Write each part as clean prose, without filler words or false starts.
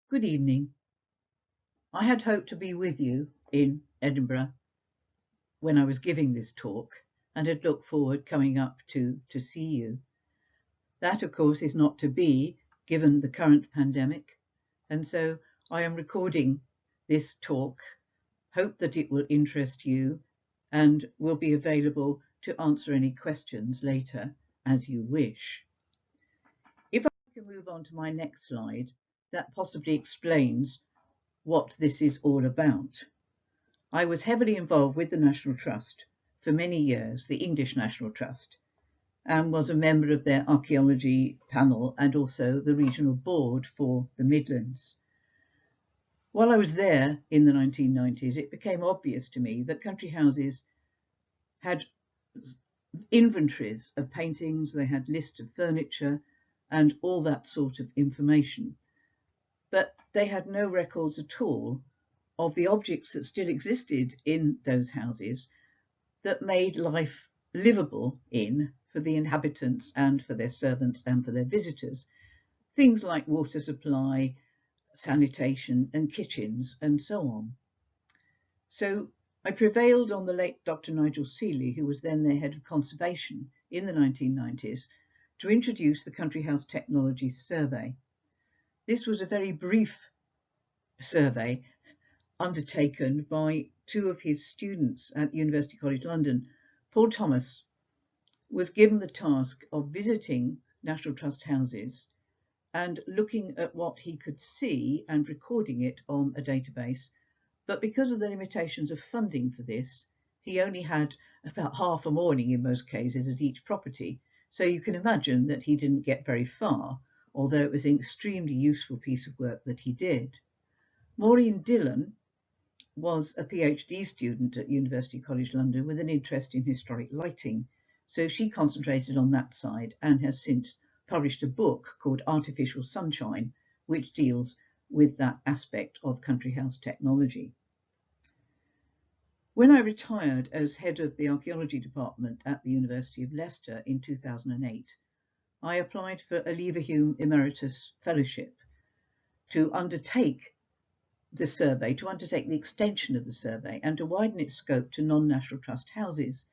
Good evening. I had hoped to be with you in Edinburgh when I was giving this talk and had looked forward coming up to see you. That, of course, is not to be given the current pandemic, and so I am recording this talk, hope that it will interest you and will be available to answer any questions later as you wish. If I can move on to my next slide, that possibly explains what this is all about. I was heavily involved with the National Trust for many years, the English National Trust, and was a member of their archaeology panel and also the regional board for the Midlands. While I was there in the 1990s, it became obvious to me that country houses had inventories of paintings, they had lists of furniture and all that sort of information. But they had no records at all of the objects that still existed in those houses that made life livable for the inhabitants and for their servants and for their visitors. Things like water supply, sanitation and kitchens and so on. So I prevailed on the late Dr. Nigel Seeley, who was then their head of conservation in the 1990s, to introduce the Country House Technology Survey. This was a very brief survey undertaken by two of his students at University College London. Paul Thomas was given the task of visiting National Trust houses and looking at what he could see and recording it on a database. But because of the limitations of funding for this, he only had about half a morning in most cases at each property. So you can imagine that he didn't get very far, although it was an extremely useful piece of work that he did. Maureen Dillon was a PhD student at University College London with an interest in historic lighting. So she concentrated on that side and has since published a book called Artificial Sunshine, which deals with that aspect of country house technology. When I retired as head of the archaeology department at the University of Leicester in 2008, I applied for a Leverhulme Emeritus Fellowship to undertake the survey, to undertake the extension of the survey and to widen its scope to non-National Trust houses,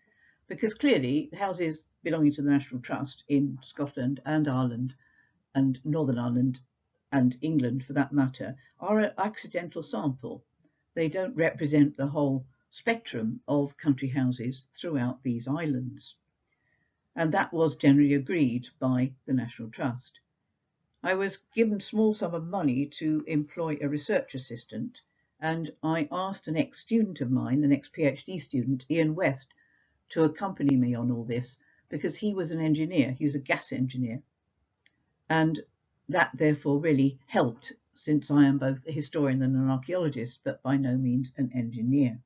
because clearly houses belonging to the National Trust in Scotland and Ireland and Northern Ireland and England for that matter are an accidental sample. They don't represent the whole spectrum of country houses throughout these islands. And that was generally agreed by the National Trust. I was given a small sum of money to employ a research assistant, and I asked an ex-student of mine, an ex-PhD student, Ian West, to accompany me on all this because he was an engineer, he was a gas engineer. And that therefore really helped, since I am both a historian and an archaeologist, but by no means an engineer.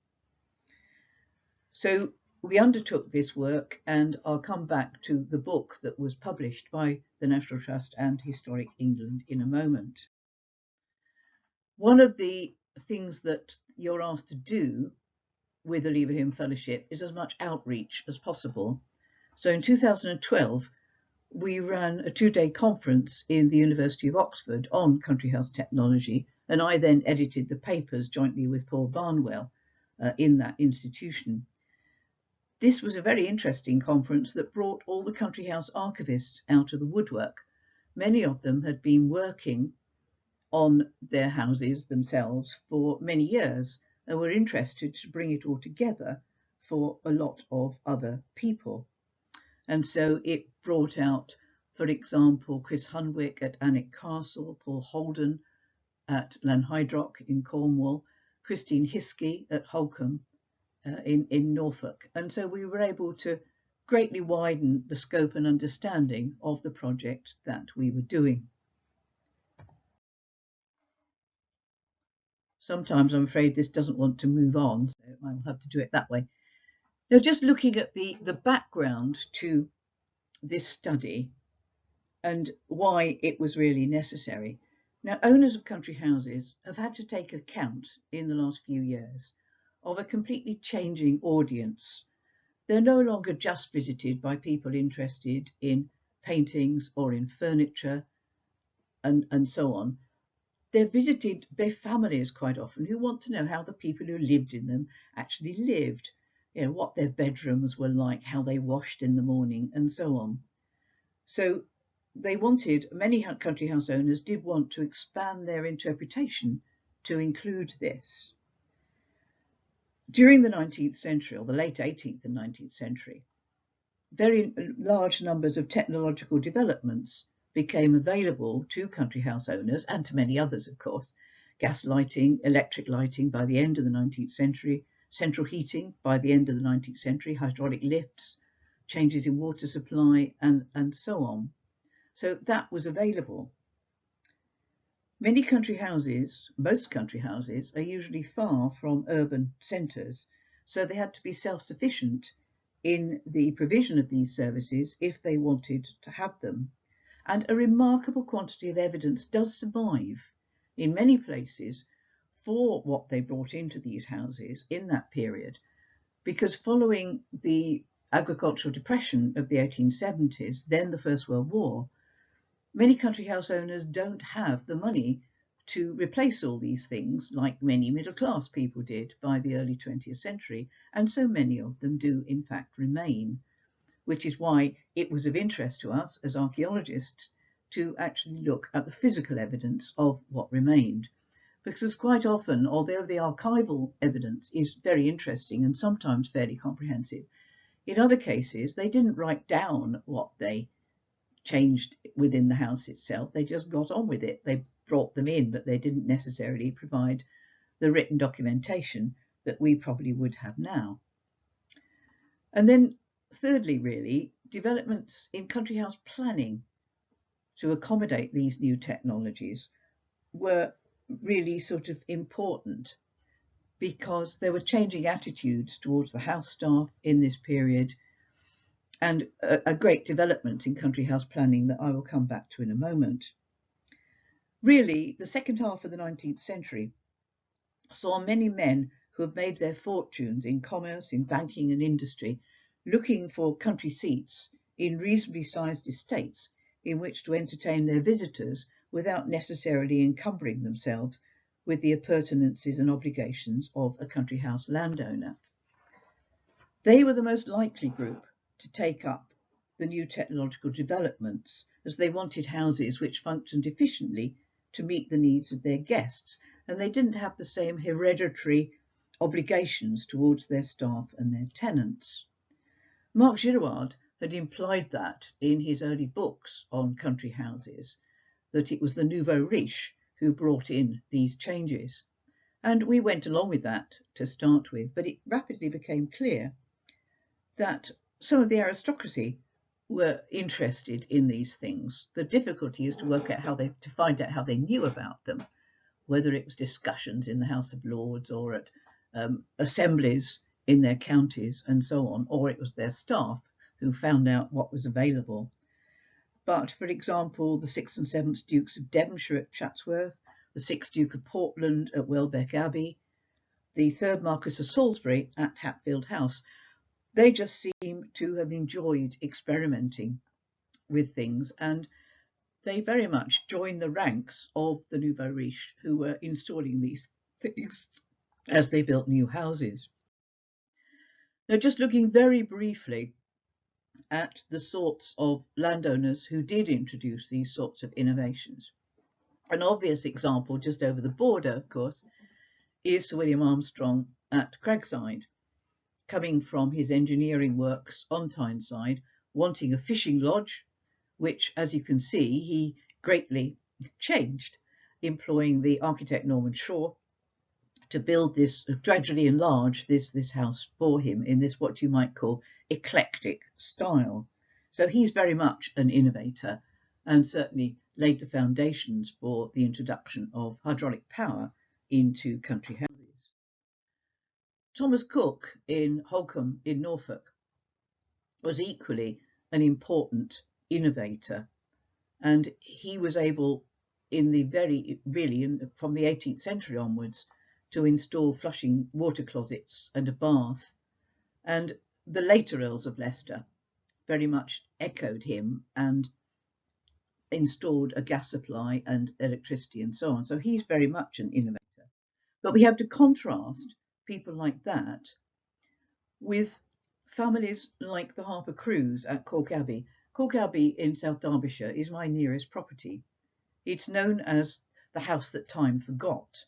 So we undertook this work, and I'll come back to the book that was published by the National Trust and Historic England in a moment. One of the things that you're asked to do with the Leverhulme Fellowship is as much outreach as possible. So in 2012, we ran a 2-day conference in the University of Oxford on country house technology, and I then edited the papers jointly with Paul Barnwell in that institution. This was a very interesting conference that brought all the country house archivists out of the woodwork. Many of them had been working on their houses themselves for many years and were interested to bring it all together for a lot of other people. And so it brought out, for example, Chris Hunwick at Alnwick Castle, Paul Holden at Lanhydrock in Cornwall, Christine Hiskey at Holcombe in Norfolk. And so we were able to greatly widen the scope and understanding of the project that we were doing. Sometimes I'm afraid this doesn't want to move on, so I'll have to do it that way. Now, just looking at the background to this study and why it was really necessary. Now, owners of country houses have had to take account in the last few years of a completely changing audience. They're no longer just visited by people interested in paintings or in furniture and so on. they're visited by families quite often who want to know how the people who lived in them actually lived, what their bedrooms were like, how they washed in the morning, and so on. So many country house owners did want to expand their interpretation to include this. During the 19th century, or the late 18th and 19th century, very large numbers of technological developments became available to country house owners, and to many others, of course. Gas lighting, electric lighting by the end of the 19th century, central heating by the end of the 19th century, hydraulic lifts, changes in water supply, and so on. So that was available. Most country houses are usually far from urban centres, so they had to be self-sufficient in the provision of these services if they wanted to have them. And a remarkable quantity of evidence does survive in many places for what they brought into these houses in that period, because following the agricultural depression of the 1870s, then the First World War, many country house owners don't have the money to replace all these things like many middle class people did by the early 20th century, and so many of them do in fact remain, which is why it was of interest to us as archaeologists to actually look at the physical evidence of what remained. Because quite often, although the archival evidence is very interesting and sometimes fairly comprehensive, in other cases they didn't write down what they changed within the house itself. They just got on with it. They brought them in, but they didn't necessarily provide the written documentation that we probably would have now. And then thirdly, really, developments in country house planning to accommodate these new technologies were really sort of important, because there were changing attitudes towards the house staff in this period, and a great development in country house planning that I will come back to in a moment. Really, the second half of the 19th century saw many men who have made their fortunes in commerce, in banking and industry, looking for country seats in reasonably sized estates in which to entertain their visitors without necessarily encumbering themselves with the appurtenances and obligations of a country house landowner. They were the most likely group to take up the new technological developments, as they wanted houses which functioned efficiently to meet the needs of their guests, and they didn't have the same hereditary obligations towards their staff and their tenants. Marc Girouard had implied that in his early books on country houses, that it was the nouveau riche who brought in these changes. And we went along with that to start with, but it rapidly became clear that some of the aristocracy were interested in these things. The difficulty is to find out how they knew about them, whether it was discussions in the House of Lords or at assemblies in their counties and so on, or it was their staff who found out what was available. But, for example, the 6th and 7th Dukes of Devonshire at Chatsworth, the 6th Duke of Portland at Welbeck Abbey, the 3rd Marquess of Salisbury at Hatfield House, they just seem to have enjoyed experimenting with things, and they very much joined the ranks of the nouveau riche who were installing these things as they built new houses. Now, just looking very briefly at the sorts of landowners who did introduce these sorts of innovations. An obvious example just over the border, of course, is Sir William Armstrong at Craigside, coming from his engineering works on Tyneside, wanting a fishing lodge, which, as you can see, he greatly changed, employing the architect Norman Shaw to build this, gradually enlarge this house for him in this, what you might call, eclectic style. So he's very much an innovator, and certainly laid the foundations for the introduction of hydraulic power into country houses. Thomas Cook in Holkham in Norfolk was equally an important innovator, and he was able from the 18th century onwards to install flushing water closets and a bath, and the later Earls of Leicester very much echoed him and installed a gas supply and electricity and so on. So he's very much an innovator. But we have to contrast people like that with families like the Harper Crews at Cork Abbey. Cork Abbey in South Derbyshire is my nearest property. It's known as the house that time forgot.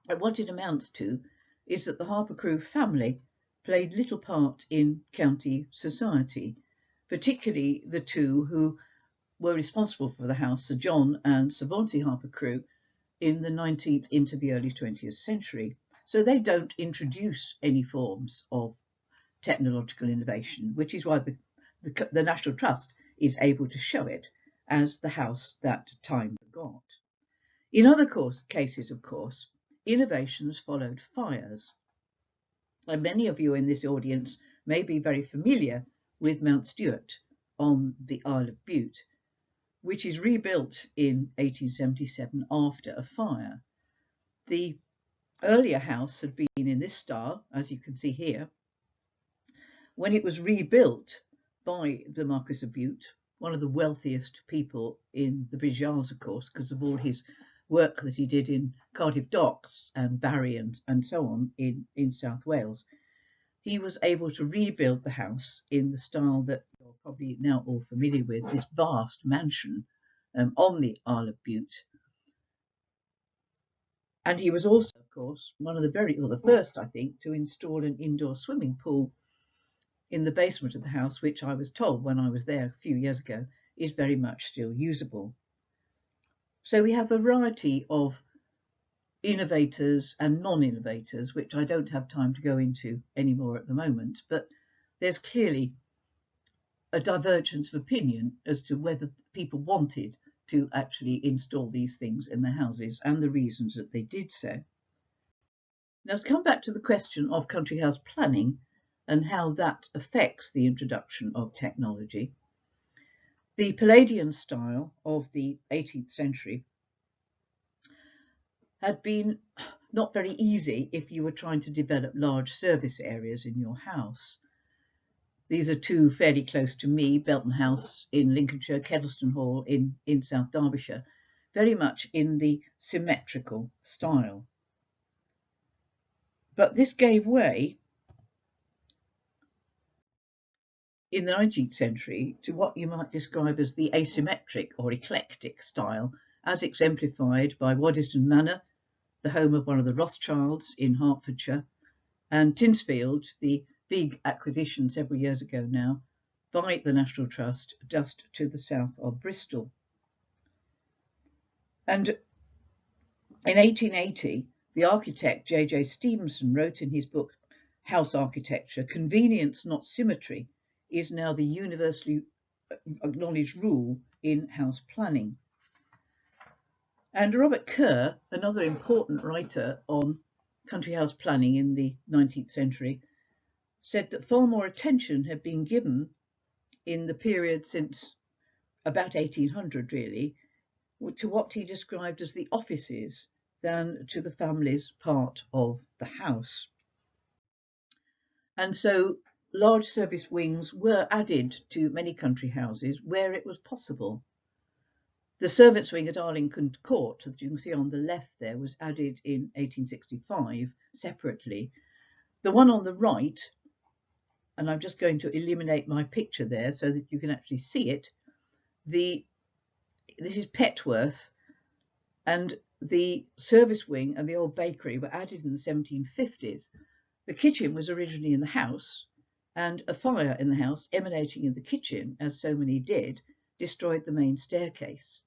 And what it amounts to is that the Harper Crew family played little part in county society, particularly the two who were responsible for the house, Sir John and Sir Vaughan Harper Crew, in the 19th into the early 20th century. So they don't introduce any forms of technological innovation, which is why the National Trust is able to show it as the house that time forgot. In other cases, of course, innovations followed fires. And many of you in this audience may be very familiar with Mount Stewart on the Isle of Bute, which is rebuilt in 1877 after a fire. The earlier house had been in this style, as you can see here. When it was rebuilt by the Marquis of Bute, one of the wealthiest people in the British Isles, of course, because of all his work that he did in Cardiff Docks and Barry and so on in South Wales, he was able to rebuild the house in the style that you're probably now all familiar with, this vast mansion on the Isle of Bute. And he was also, of course, one of the first, I think, to install an indoor swimming pool in the basement of the house, which I was told when I was there a few years ago is very much still usable. So we have a variety of innovators and non-innovators, which I don't have time to go into anymore at the moment, but there's clearly a divergence of opinion as to whether people wanted to actually install these things in their houses and the reasons that they did so. Now, to come back to the question of country house planning and how that affects the introduction of technology, the Palladian style of the 18th century had been not very easy if you were trying to develop large service areas in your house. These are two fairly close to me, Belton House in Lincolnshire, Kedleston Hall in South Derbyshire, very much in the symmetrical style. But this gave way in the 19th century to what you might describe as the asymmetric or eclectic style, as exemplified by Waddesdon Manor, the home of one of the Rothschilds in Hertfordshire, and Tinsfield, the big acquisition several years ago now by the National Trust just to the south of Bristol. And in 1880, the architect J.J. Stevenson wrote in his book House Architecture, "Convenience, not symmetry, is now the universally acknowledged rule in house planning." And Robert Kerr, another important writer on country house planning in the 19th century, said that far more attention had been given in the period since about 1800 really to what he described as the offices than to the family's part of the house. And so large service wings were added to many country houses where it was possible. The servants' wing at Arlington Court, as you can see on the left there, was added in 1865 separately. The one on the right, and I'm just going to eliminate my picture there so that you can actually see it, this is Petworth, and the service wing and the old bakery were added in the 1750s. The kitchen was originally in the house, and a fire in the house emanating in the kitchen, as so many did, destroyed the main staircase.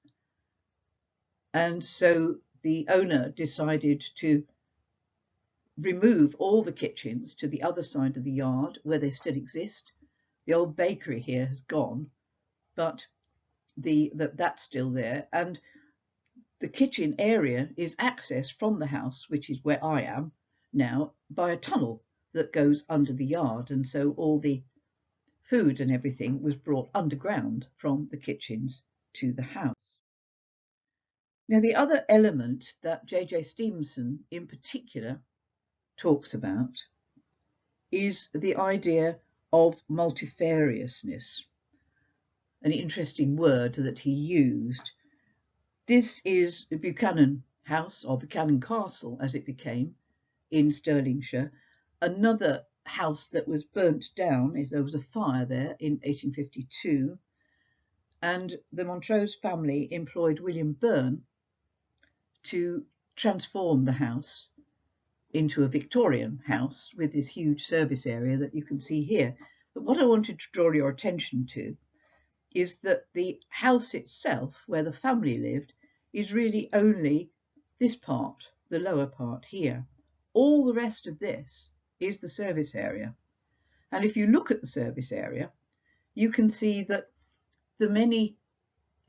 And so the owner decided to remove all the kitchens to the other side of the yard where they still exist. The old bakery here has gone, but that's still there. And the kitchen area is accessed from the house, which is where I am now, by a tunnel that goes under the yard. And so all the food and everything was brought underground from the kitchens to the house. Now, the other element that J.J. Stevenson in particular talks about is the idea of multifariousness. an interesting word that he used. This is Buchanan House, or Buchanan Castle as it became, in Stirlingshire. Another house that was burnt down, there was a fire there in 1852, and the Montrose family employed William Byrne to transform the house into a Victorian house with this huge service area that you can see here. But what I wanted to draw your attention to is that the house itself, where the family lived, is really only this part, the lower part here. All the rest of this is the service area. And if you look at the service area, you can see that the many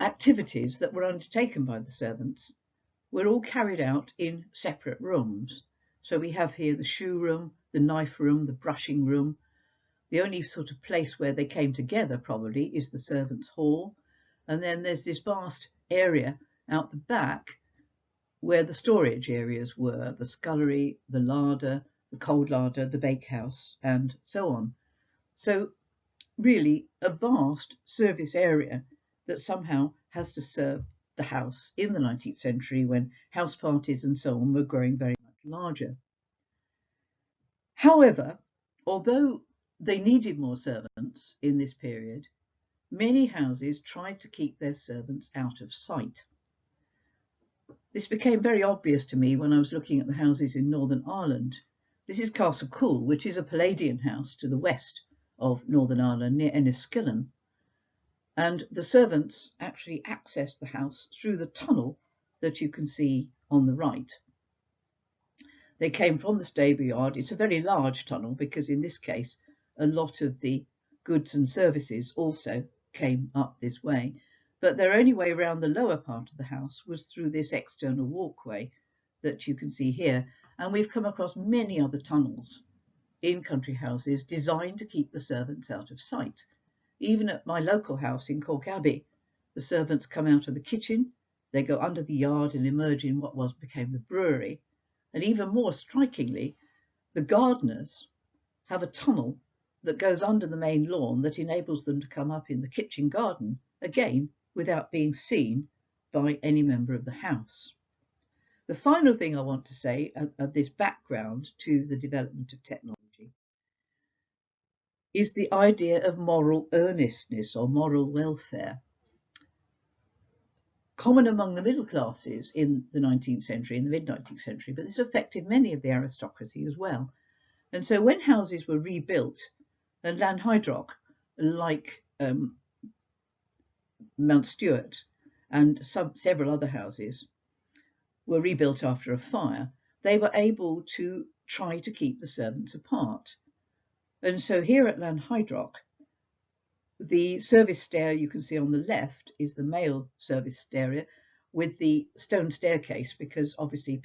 activities that were undertaken by the servants were all carried out in separate rooms. So we have here the shoe room, the knife room, the brushing room. The only sort of place where they came together probably is the servants' hall. And then there's this vast area out the back where the storage areas were, the scullery, the larder, the cold larder, the bakehouse, and so on. So really a vast service area that somehow has to serve the house in the 19th century when house parties and so on were growing very much larger. However, although they needed more servants in this period, many houses tried to keep their servants out of sight. This became very obvious to me when I was looking at the houses in Northern Ireland. This is Castle Cool, which is a Palladian house to the west of Northern Ireland near Enniskillen. And the servants actually access the house through the tunnel that you can see on the right. They came from the stable yard. It's a very large tunnel because in this case, a lot of the goods and services also came up this way. But their only way around the lower part of the house was through this external walkway that you can see here. And we've come across many other tunnels in country houses designed to keep the servants out of sight. Even at my local house in Cork Abbey, the servants come out of the kitchen, they go under the yard and emerge in what became the brewery. And even more strikingly, the gardeners have a tunnel that goes under the main lawn that enables them to come up in the kitchen garden, again, without being seen by any member of the house. The final thing I want to say of this background to the development of technology is the idea of moral earnestness or moral welfare. Common among the middle classes in the 19th century, in the mid-19th century, but this affected many of the aristocracy as well. And so when houses were rebuilt, and Lanhydrock, like Mount Stewart and several other houses, were rebuilt after a fire, they were able to try to keep the servants apart. And so here at Lanhydrock, the service stair you can see on the left is the male service stair with the stone staircase, because obviously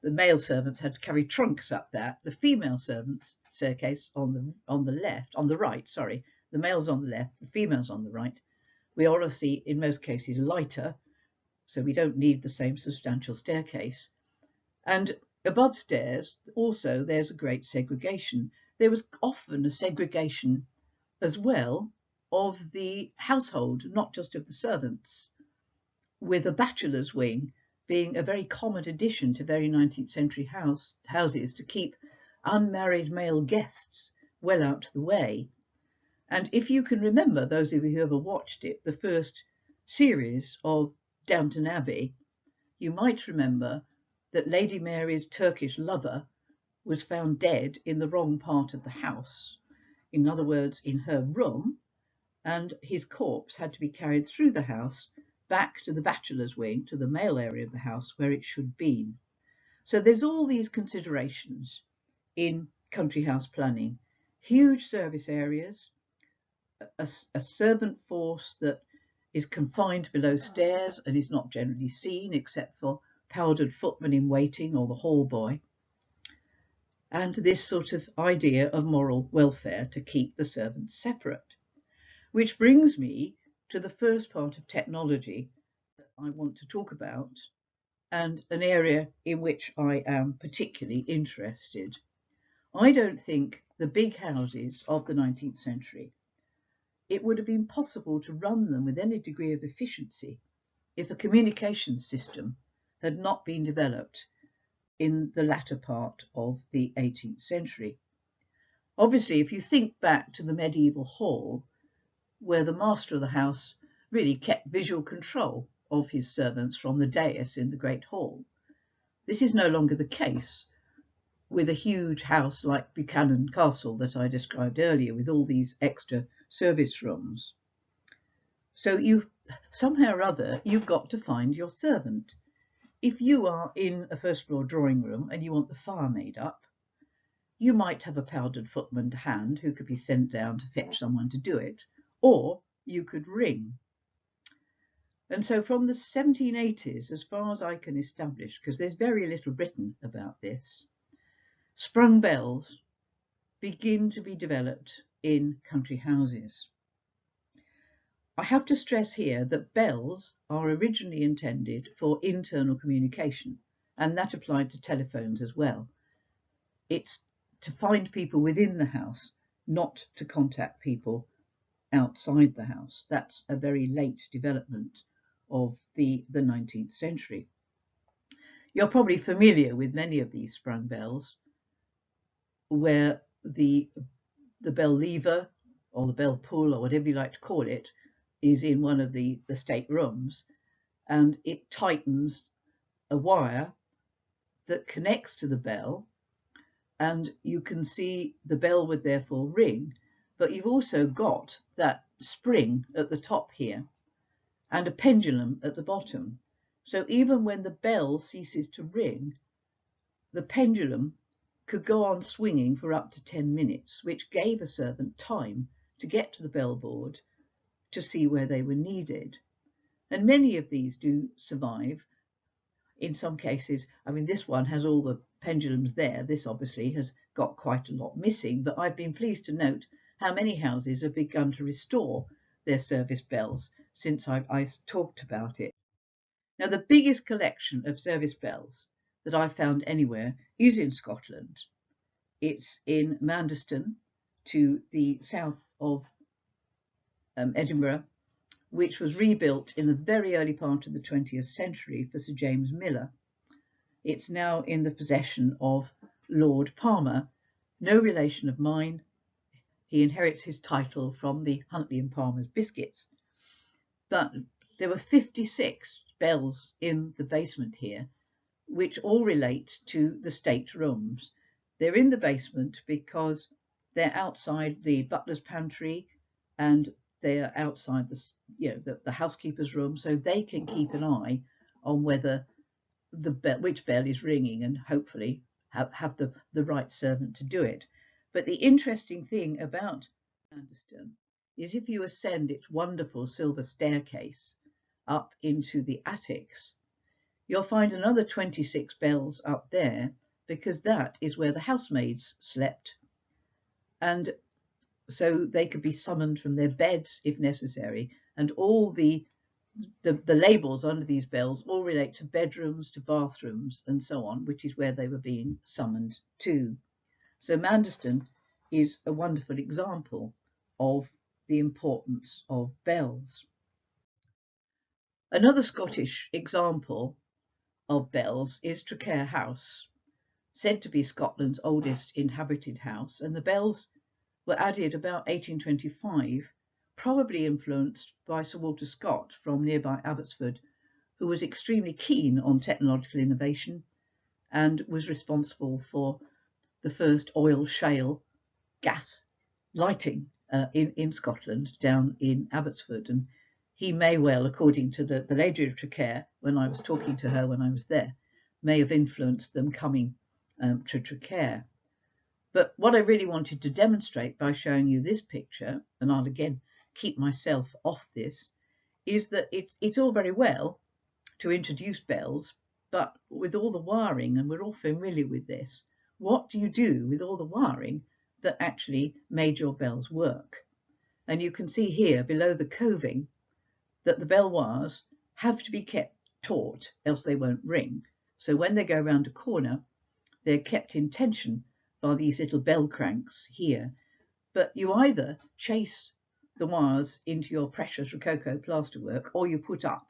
the male servants had to carry trunks up that. The female servants' staircase on the right, the male's on the left, the female's on the right. We obviously, in most cases, lighter, so we don't need the same substantial staircase. And above stairs, also, there's a great segregation. There was often a segregation as well of the household, not just of the servants, with a bachelor's wing being a very common addition to very 19th century houses to keep unmarried male guests well out of the way. And if you can remember, those of you who ever watched it, the first series of Downton Abbey, you might remember that Lady Mary's Turkish lover was found dead in the wrong part of the house. In other words, in her room, and his corpse had to be carried through the house back to the bachelor's wing, to the male area of the house where it should have been. So there's all these considerations in country house planning. Huge service areas, a servant force that is confined below stairs and is not generally seen except for powdered footmen in waiting or the hall boy, and this sort of idea of moral welfare to keep the servants separate. Which brings me to the first part of technology that I want to talk about, and an area in which I am particularly interested. I don't think the big houses of the 19th century it would have been possible to run them with any degree of efficiency if a communication system had not been developed in the latter part of the 18th century. Obviously, if you think back to the medieval hall, where the master of the house really kept visual control of his servants from the dais in the great hall, this is no longer the case with a huge house like Buchanan Castle that I described earlier, with all these extra service rooms. So somehow or other, you've got to find your servant. If you are in a first floor drawing room and you want the fire made up, you might have a powdered footman to hand who could be sent down to fetch someone to do it, or you could ring. And so from the 1780s, as far as I can establish, because there's very little written about this, sprung bells begin to be developed in country houses. I have to stress here that bells are originally intended for internal communication, and that applied to telephones as well. It's to find people within the house, not to contact people outside the house. That's a very late development of the 19th century. You're probably familiar with many of these sprung bells, where the bell lever or the bell pull, or whatever you like to call it, is in one of the state rooms, and it tightens a wire that connects to the bell, and you can see the bell would therefore ring, but you've also got that spring at the top here and a pendulum at the bottom. So even when the bell ceases to ring, the pendulum could go on swinging for up to 10 minutes, which gave a servant time to get to the bellboard to see where they were needed. And many of these do survive. In some cases, I mean, this one has all the pendulums there. This obviously has got quite a lot missing, but I've been pleased to note how many houses have begun to restore their service bells since I talked about it. Now, the biggest collection of service bells that I've found anywhere is in Scotland. It's in Manderston, to the south of Edinburgh, which was rebuilt in the very early part of the 20th century for Sir James Miller. It's now in the possession of Lord Palmer, no relation of mine. He inherits his title from the Huntley and Palmer's biscuits. But there were 56 bells in the basement here, which all relate to the state rooms. They're in the basement because they're outside the butler's pantry, and they're outside the housekeeper's room, so they can keep an eye on whether which bell is ringing, and hopefully have the right servant to do it. But the interesting thing about Manderston is if you ascend its wonderful silver staircase up into the attics, you'll find another 26 bells up there, because that is where the housemaids slept. And so they could be summoned from their beds if necessary, and all the labels under these bells all relate to bedrooms, to bathrooms, and so on, which is where they were being summoned to. So Manderston is a wonderful example of the importance of bells. Another Scottish example of bells is Trocar House, said to be Scotland's oldest inhabited house, and the bells were added about 1825, probably influenced by Sir Walter Scott from nearby Abbotsford, who was extremely keen on technological innovation and was responsible for the first oil shale gas lighting in Scotland, down in Abbotsford. And he may well, according to the Lady of Trocar, when I was talking to her when I was there, may have influenced them coming to Trocar. But what I really wanted to demonstrate by showing you this picture, and I'll again keep myself off this, is that it's all very well to introduce bells, but with all the wiring, and we're all familiar with this, what do you do with all the wiring that actually made your bells work? And you can see here below the coving that the bell wires have to be kept taut, else they won't ring. So when they go round a corner, they're kept in tension by these little bell cranks here. But you either chase the wires into your precious rococo plasterwork, or you put up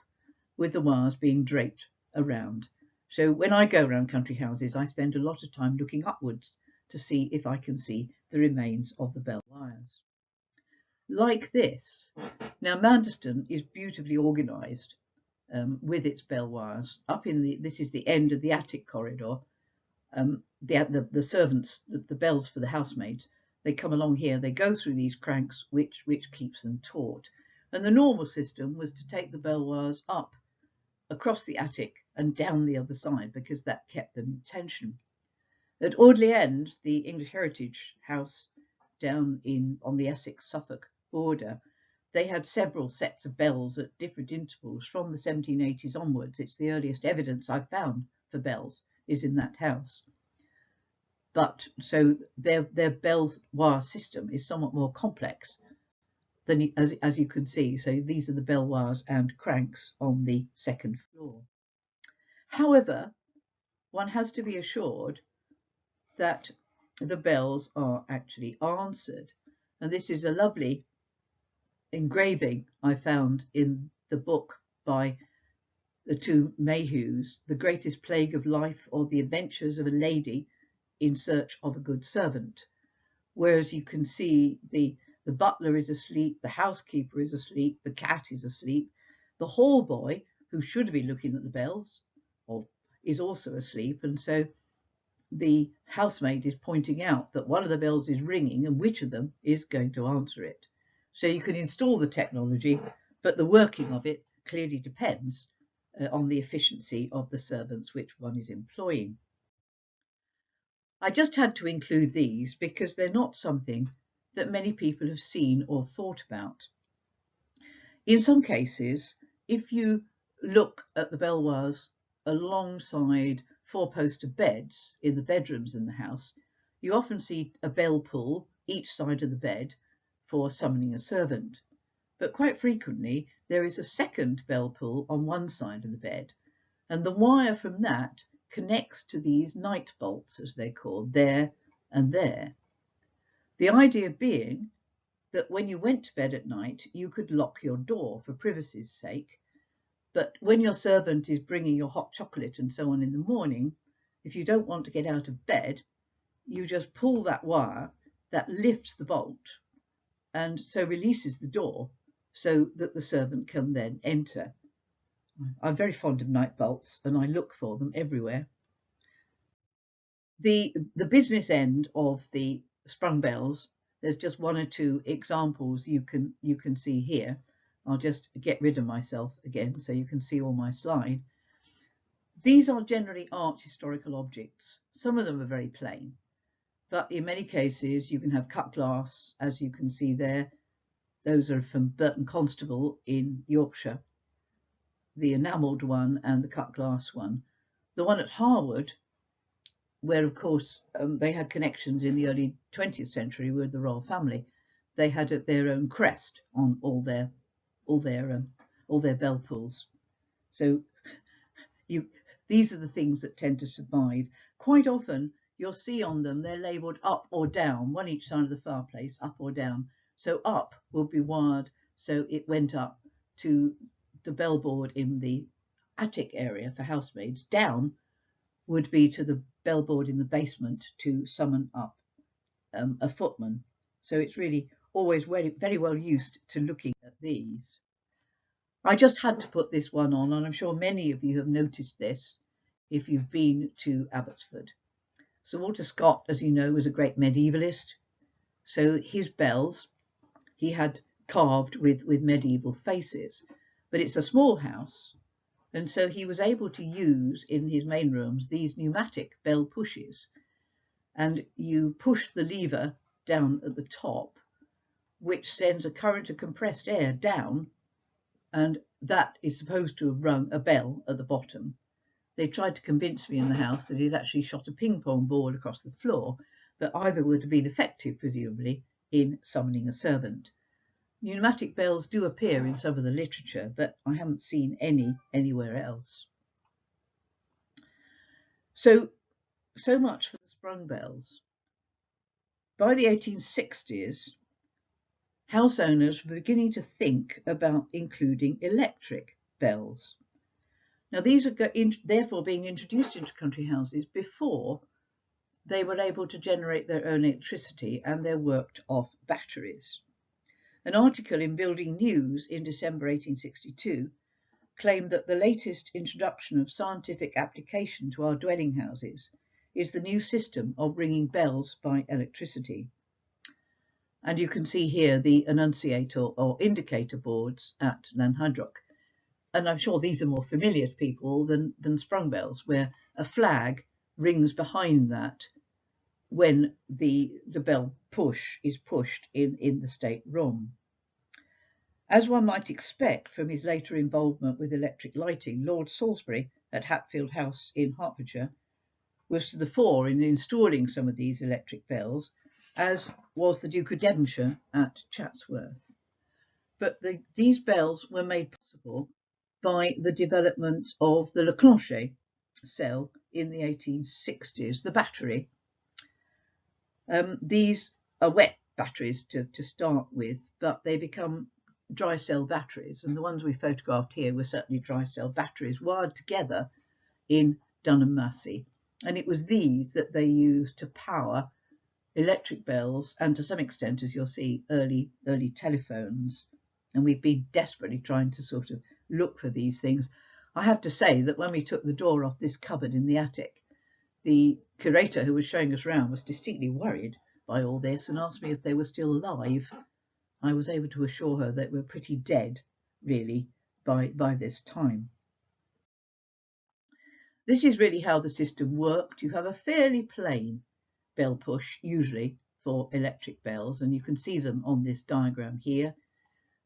with the wires being draped around. So when I go around country houses, I spend a lot of time looking upwards to see if I can see the remains of the bell wires. Like this. Now Manderston is beautifully organised with its bell wires. Up in this is the end of the attic corridor. The servants, the bells for the housemaids, they come along here, they go through these cranks which keeps them taut. And the normal system was to take the bell wires up across the attic and down the other side, because that kept them in tension. At Audley End, the English Heritage House down on the Essex-Suffolk border, they had several sets of bells at different intervals from the 1780s onwards. It's the earliest evidence I've found for bells is in that house. But so their bell wire system is somewhat more complex than as you can see. So these are the bell wires and cranks on the second floor. However, one has to be assured that the bells are actually answered. And this is a lovely engraving I found in the book by the two Mayhews, The Greatest Plague of Life, or The Adventures of a Lady in Search of a Good Servant. Whereas you can see the butler is asleep, the housekeeper is asleep, the cat is asleep, the hall boy, who should be looking at the bells, is also asleep, and so the housemaid is pointing out that one of the bells is ringing and which of them is going to answer it. So you can install the technology, but the working of it clearly depends on the efficiency of the servants which one is employing. I just had to include these because they're not something that many people have seen or thought about. In some cases, if you look at the bell wires alongside four-poster beds in the bedrooms in the house, you often see a bell pull each side of the bed for summoning a servant. But quite frequently, there is a second bell pull on one side of the bed, and the wire from that connects to these night bolts, as they're called, there and there. The idea being that when you went to bed at night, you could lock your door for privacy's sake, but when your servant is bringing your hot chocolate and so on in the morning, if you don't want to get out of bed, you just pull that wire that lifts the bolt and so releases the door so that the servant can then enter. I'm very fond of night bolts and I look for them everywhere. The business end of the sprung bells, there's just one or two examples you can see here. I'll just get rid of myself again so you can see all my slide. These are generally art historical objects. Some of them are very plain, but in many cases you can have cut glass, as you can see there. Those are from Burton Constable in Yorkshire, the enamelled one and the cut glass one. The one at Harwood, where of course they had connections in the early 20th century with the royal family, they had their own crest on all their bell pulls. So these are the things that tend to survive. Quite often you'll see on them they're labelled up or down, one each side of the fireplace, up or down. So up will be wired so it went up to the bellboard in the attic area for housemaids. Down would be to the bellboard in the basement to summon up a footman. So it's really always very well used to looking at these. I just had to put this one on, and I'm sure many of you have noticed this if you've been to Abbotsford. Sir Walter Scott, as you know, was a great medievalist. So his bells he had carved with medieval faces, but it's a small house, and so he was able to use in his main rooms these pneumatic bell pushes, and you push the lever down at the top, which sends a current of compressed air down, and that is supposed to have rung a bell at the bottom. They tried to convince me in the house that he'd actually shot a ping pong ball across the floor, but either would have been effective, presumably, in summoning a servant. Pneumatic bells do appear in some of the literature, but I haven't seen any anywhere else. So much for the sprung bells. By the 1860s, house owners were beginning to think about including electric bells. Now, these are therefore being introduced into country houses before they were able to generate their own electricity, and they're worked off batteries. An article in Building News in December 1862 claimed that the latest introduction of scientific application to our dwelling houses is the new system of ringing bells by electricity. And you can see here the annunciator or indicator boards at Lanhydrock. And I'm sure these are more familiar to people than sprung bells, where a flag rings behind that when the bell push is pushed in the state room. As one might expect from his later involvement with electric lighting, Lord Salisbury at Hatfield House in Hertfordshire was to the fore in installing some of these electric bells, as was the Duke of Devonshire at Chatsworth. But these bells were made possible by the development of the Leclanche cell in the 1860s, the battery. These are wet batteries to start with, but they become dry cell batteries, and the ones we photographed here were certainly dry cell batteries wired together in Dunham Massey, and it was these that they used to power electric bells and, to some extent, as you'll see, early telephones. And we've been desperately trying to sort of look for these things. I have to say that when we took the door off this cupboard in the attic, the curator who was showing us around was distinctly worried by all this and asked me if they were still alive. I was able to assure her that we're pretty dead, really, by this time. This is really how the system worked. You have a fairly plain bell push, usually for electric bells, and you can see them on this diagram here.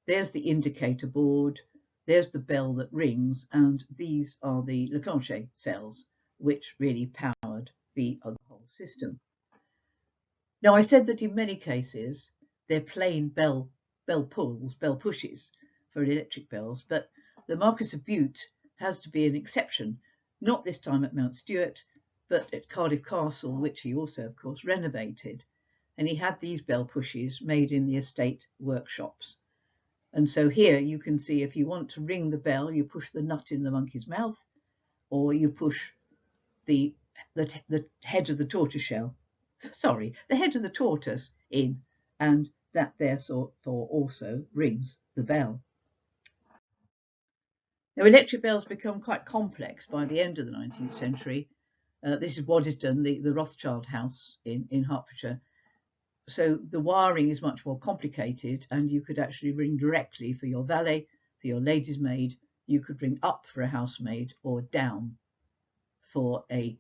There's the indicator board, there's the bell that rings, and these are the Leclanche cells, which really powered the whole system. Now, I said that in many cases they're plain bell pushes for electric bells, but the Marquis of Bute has to be an exception, not this time at Mount Stewart, but at Cardiff Castle, which he also, of course, renovated. And he had these bell pushes made in the estate workshops. And so here you can see, if you want to ring the bell, you push the nut in the monkey's mouth, or you push the head of the tortoiseshell, the head of the tortoise in, and that therefore also rings the bell. Now, electric bells become quite complex by the end of the 19th century. This is Waddesdon, the Rothschild house in Hertfordshire. So the wiring is much more complicated, and you could actually ring directly for your valet, for your lady's maid. You could ring up for a housemaid, or down for a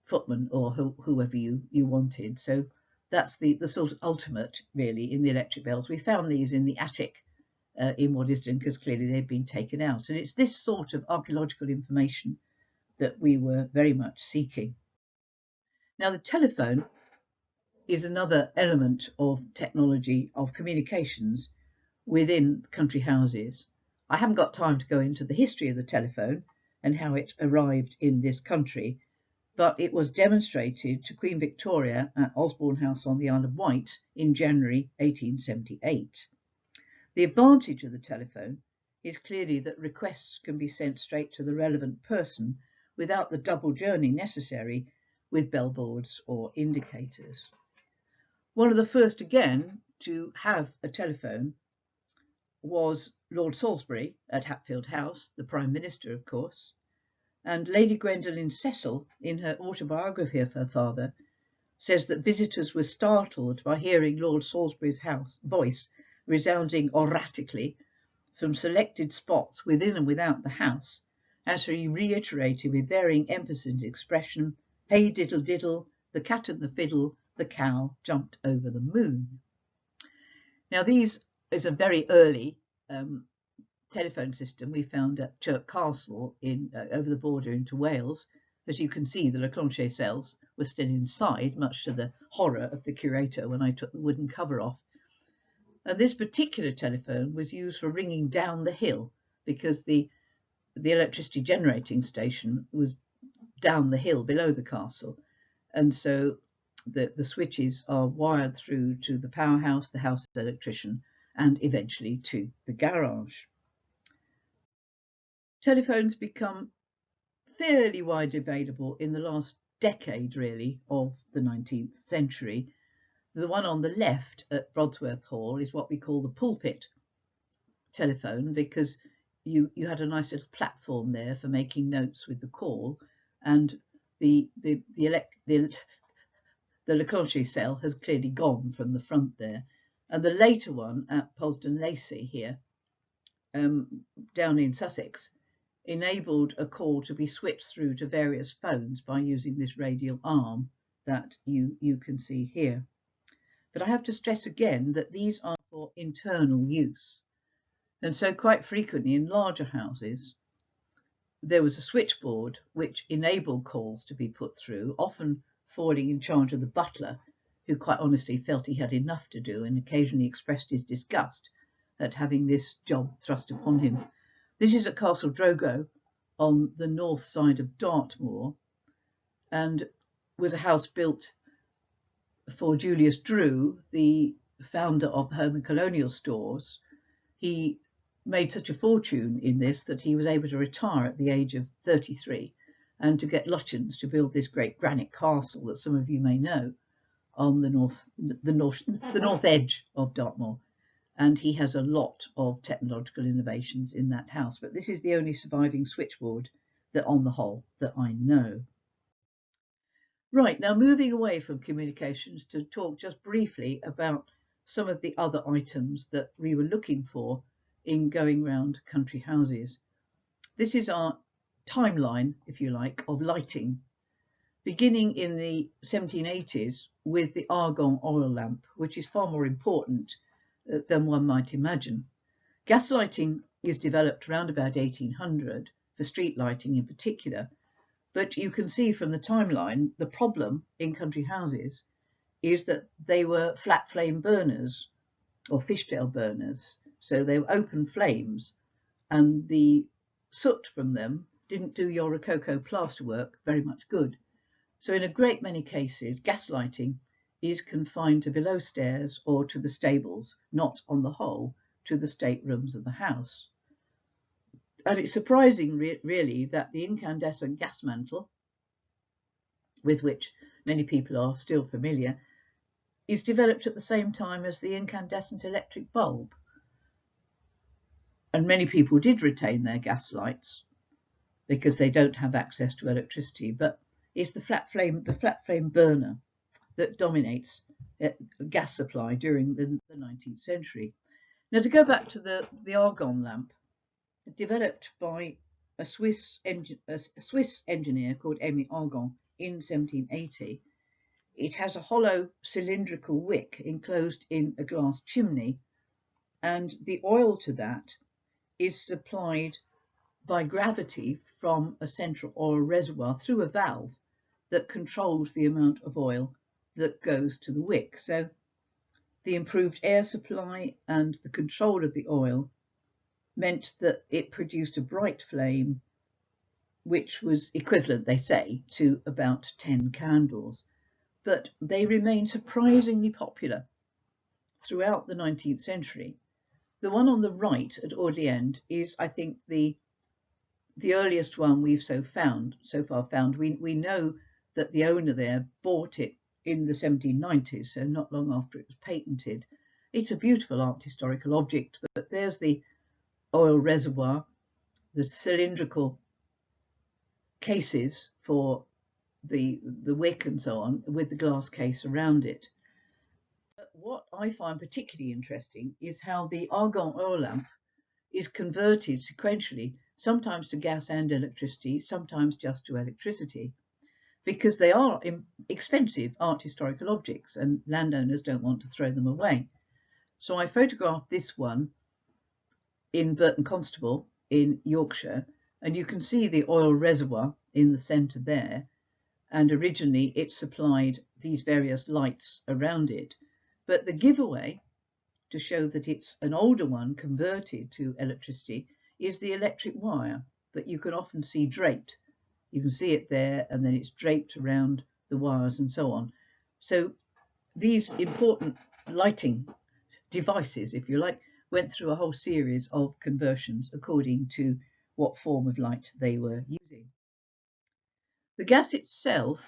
footman, or whoever you wanted. So that's the sort of ultimate, really, in the electric bells. We found these in the attic in Waddesdon because clearly they'd been taken out. And it's this sort of archaeological information that we were very much seeking. Now, the telephone is another element of technology, of communications within country houses. I haven't got time to go into the history of the telephone and how it arrived in this country, but it was demonstrated to Queen Victoria at Osborne House on the Isle of Wight in January 1878. The advantage of the telephone is clearly that requests can be sent straight to the relevant person without the double journey necessary with bellboards or indicators. One of the first, again, to have a telephone was Lord Salisbury at Hatfield House, the Prime Minister, of course. And Lady Gwendolen Cecil, in her autobiography of her father, says that visitors were startled by hearing Lord Salisbury's voice resounding oratically from selected spots within and without the house, as he reiterated with varying emphasis and expression, "Hey diddle diddle, the cat and the fiddle, the cow jumped over the moon." Now, these is a very early telephone system we found at Trocar Castle over the border into Wales. As you can see, the Leclanche cells were still inside, much to the horror of the curator when I took the wooden cover off. And this particular telephone was used for ringing down the hill, because the electricity generating station was down the hill below the castle, and so the switches are wired through to the powerhouse, the house electrician, and eventually to the garage. Telephones become fairly widely available in the last decade, really, of the 19th century. The one on the left at Brodsworth Hall is what we call the pulpit telephone, because you had a nice little platform there for making notes with the call, and the Leclanche cell has clearly gone from the front there. And the later one at Polesden Lacey here, down in Sussex, enabled a call to be switched through to various phones by using this radial arm that you can see here. But I have to stress again that these are for internal use. And so quite frequently in larger houses, there was a switchboard which enabled calls to be put through, often falling in charge of the butler, who quite honestly felt he had enough to do and occasionally expressed his disgust at having this job thrust upon him. This is at Castle Drogo on the north side of Dartmoor, and was a house built for Julius Drew, the founder of Home and Colonial Stores. He made such a fortune in this that he was able to retire at the age of 33 and to get Lutyens to build this great granite castle that some of you may know on the north edge of Dartmoor. And he has a lot of technological innovations in that house, but this is the only surviving switchboard that on the whole that I know. Right, now moving away from communications to talk just briefly about some of the other items that we were looking for in going round country houses. This is our timeline, if you like, of lighting, beginning in the 1780s with the argon oil lamp, which is far more important than one might imagine. Gaslighting is developed around about 1800 for street lighting in particular, but you can see from the timeline the problem in country houses is that they were flat flame burners or fishtail burners. So they were open flames, and the soot from them didn't do your Rococo plasterwork very much good. So in a great many cases, gaslighting is confined to below stairs or to the stables, not on the whole to the staterooms of the house. And it's surprising really that the incandescent gas mantle, with which many people are still familiar, is developed at the same time as the incandescent electric bulb. And many people did retain their gas lights because they don't have access to electricity, but it's the flat flame burner that dominates gas supply during the 19th century. Now, to go back to the argon lamp, developed by a Swiss engineer called Émile Argon in 1780, it has a hollow cylindrical wick enclosed in a glass chimney, and the oil to that is supplied by gravity from a central oil reservoir through a valve that controls the amount of oil that goes to the wick. So the improved air supply and the control of the oil meant that it produced a bright flame, which was equivalent, they say, to about 10 candles. But they remained surprisingly popular throughout the 19th century. The one on the right at Audley End is, I think, the earliest one we've so far found. We know that the owner there bought it in the 1790s, so not long after it was patented. It's a beautiful art historical object, but there's the oil reservoir, the cylindrical cases for the wick and so on, with the glass case around it. But what I find particularly interesting is how the argon oil lamp is converted sequentially, sometimes to gas and electricity, sometimes just to electricity, because they are expensive art historical objects and landowners don't want to throw them away. So I photographed this one in Burton Constable in Yorkshire, and you can see the oil reservoir in the centre there, and originally it supplied these various lights around it. But the giveaway, to show that it's an older one converted to electricity, is the electric wire that you can often see draped. You can see it there, and then it's draped around the wires and so on. So these important lighting devices, if you like, went through a whole series of conversions according to what form of light they were using. The gas itself,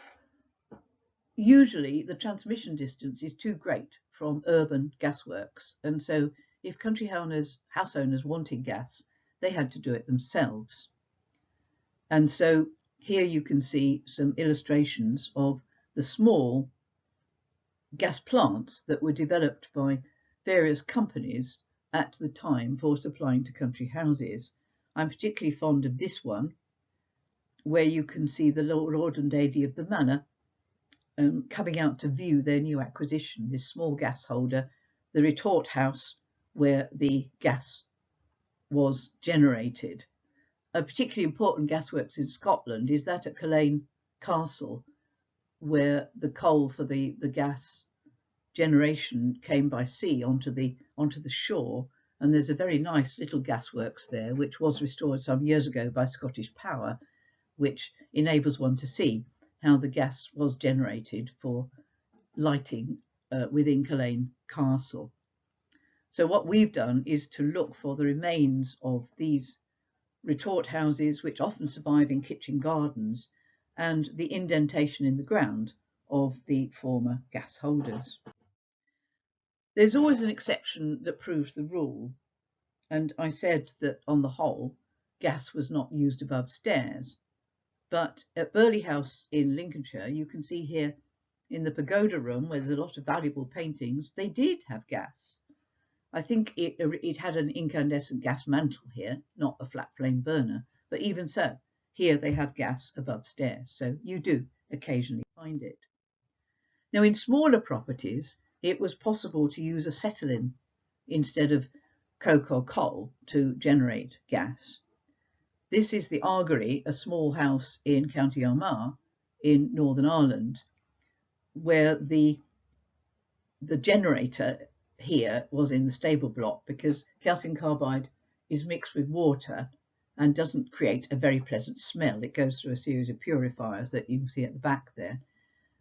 usually the transmission distance is too great from urban gasworks, and so if country house owners wanted gas, they had to do it themselves. And so here you can see some illustrations of the small gas plants that were developed by various companies at the time for supplying to country houses. I'm particularly fond of this one, where you can see the Lord and Lady of the Manor coming out to view their new acquisition, this small gas holder, the retort house where the gas was generated. A particularly important gasworks in Scotland is that at Culzean Castle, where the coal for the gas generation came by sea onto the shore, and there's a very nice little gasworks there which was restored some years ago by Scottish Power, which enables one to see how the gas was generated for lighting within Culzean Castle. So what we've done is to look for the remains of these retort houses, which often survive in kitchen gardens, and the indentation in the ground of the former gas holders. There's always an exception that proves the rule, and I said that on the whole gas was not used above stairs, but at Burley House in Lincolnshire, you can see here in the pagoda room where there's a lot of valuable paintings, they did have gas. I think it had an incandescent gas mantle here, not a flat flame burner, but even so, here they have gas above stairs, so you do occasionally find it. Now, in smaller properties, it was possible to use acetylene instead of coke or coal to generate gas. This is the Archery, a small house in County Armagh in Northern Ireland, where the generator here was in the stable block, because calcium carbide is mixed with water and doesn't create a very pleasant smell. It goes through a series of purifiers that you can see at the back there.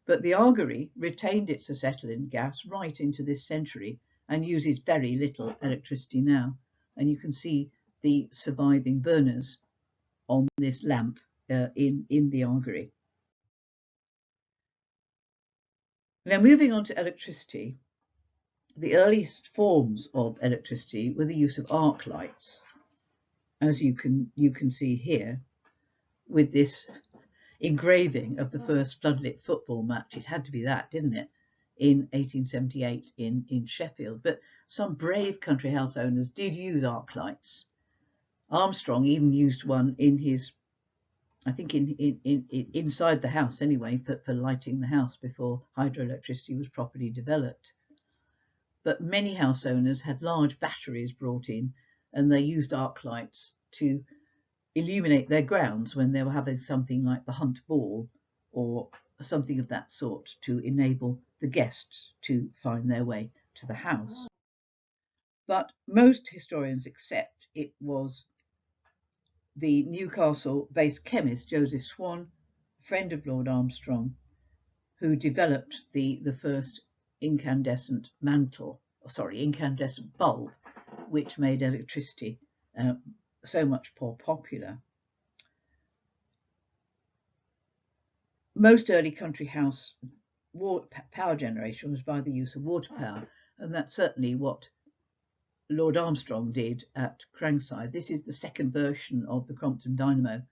But the Archery retained its acetylene gas right into this century and uses very little electricity now. And you can see the surviving burners on this lamp in the Archery. Now, moving on to electricity, the earliest forms of electricity were the use of arc lights, as you can see here with this engraving of the first floodlit football match. It had to be that, didn't it, in 1878 in Sheffield. But some brave country house owners did use arc lights. Armstrong even used one in his, I think inside the house anyway, for lighting the house before hydroelectricity was properly developed. But many house owners had large batteries brought in, and they used arc lights to illuminate their grounds when they were having something like the Hunt Ball or something of that sort, to enable the guests to find their way to the house. But most historians accept it was the Newcastle-based chemist Joseph Swan, friend of Lord Armstrong, who developed the first incandescent bulb, which made electricity so much more popular. Most early country house power generation was by the use of water power, and that's certainly what Lord Armstrong did at Crangside. This is the second version of the Crompton dynamo